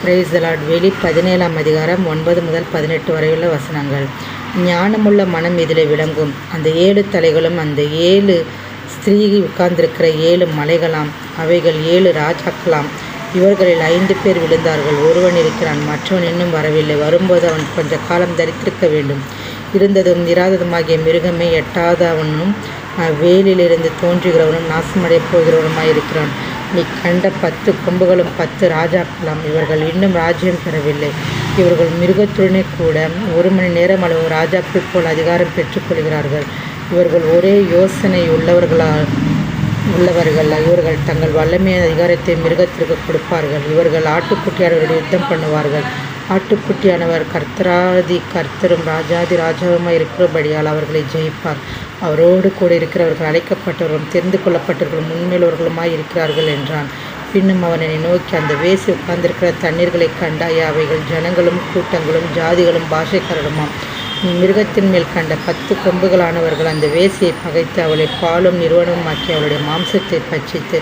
Praise the Lord. வெளி 17ஆம் அதிகாரம் 9 முதல் 18 வரையுள்ள வசனங்கள். ஞானமுள்ள மனம் இதிலே விளங்கும். அந்த 7 தலைகளும் அந்த 7 ஸ்திரீ உட்கார்ந்திருக்கிற 7 மலைகளாம். அவைகள் 7 ராஜாக்களாம். இவர்களில் 5 பேர் விழுந்தார்கள். ஒருவன் இருக்கிறான், மற்றவன் இன்னும் வரவில்லை. வரும்போது அவன் கொஞ்ச காலம் தரித்திருக்க வேண்டும். இருந்ததும் இராததுமாகிய மிருகமே எட்டாதவனும் வேலிலிருந்து தோன்றுகிறவனும் நாசமடையப் போகிறவனுமாயிருக்கிறான். நீ கண்ட 10 கொம்புகளும் 10 ராஜாக்களாம். இவர்கள் இன்னும் ராஜ்யம் பெறவில்லை. இவர்கள் மிருகத்துடனே கூட 1 மணி நேரம் அளவு ராஜாக்கள் போல் அதிகாரம் பெற்றுக்கொள்கிறார்கள். இவர்கள் ஒரே யோசனை உள்ளவர்கள். இவர்கள் தங்கள் வல்லமையான அதிகாரத்தை மிருகத்திற்கு கொடுப்பார்கள். இவர்கள் ஆட்டுக்குட்டியானவருடைய யுத்தம் பண்ணுவார்கள். ஆட்டுக்குட்டியானவர் கர்த்தராதி கர்த்தரும் ராஜாதி ராஜாவுமாய் இருக்கிறபடியால் அவர்களை ஜெயிப்பார். அவரோடு கூட இருக்கிறவர்கள் அழைக்கப்பட்டவர்களும் தெரிந்து கொள்ளப்பட்டவர்களும் உண்மையுள்ளவர்களுமாய் இருக்கிறார்கள் என்றான். பின்னும் அவன் என்னை நோக்கி, அந்த வேசி உட்கார்ந்திருக்கிற தண்ணீர்களை கண்டாயா? அவைகள் ஜனங்களும் கூட்டங்களும் ஜாதிகளும் பாஷைக்காரருமாம். நீ மிருகத்தின் மேல் கண்ட 10 கொம்புகளானவர்கள் அந்த வேசியை பகைத்து அவளை பாலும் நிறுவனமாக்கி அவளுடைய மாம்சத்தை பட்சித்து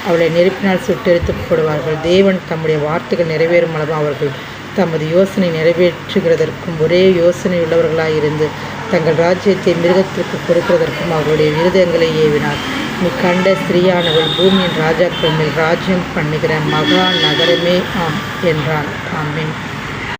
அவளை நெருப்பினால் சுட்டெரித்து போடுவார்கள். தேவன் தம்முடைய வார்த்தைகள் நிறைவேறும் அளவு அவர்கள் தமது யோசனை நிறைவேற்றுகிறதற்கும் ஒரே யோசனை உள்ளவர்களாயிருந்து தங்கள் ராஜ்யத்தை மிருகத்திற்கு கொடுக்கிறதற்கும் அவர்களுடைய இருதயங்களை ஏவினார். நீ கண்ட ஸ்திரீயானவள் பூமியின் ராஜாக்கள் மேல் ராஜ்யம் பண்ணுகிற மகா நகரமே ஆம் என்றான். ஆமென்.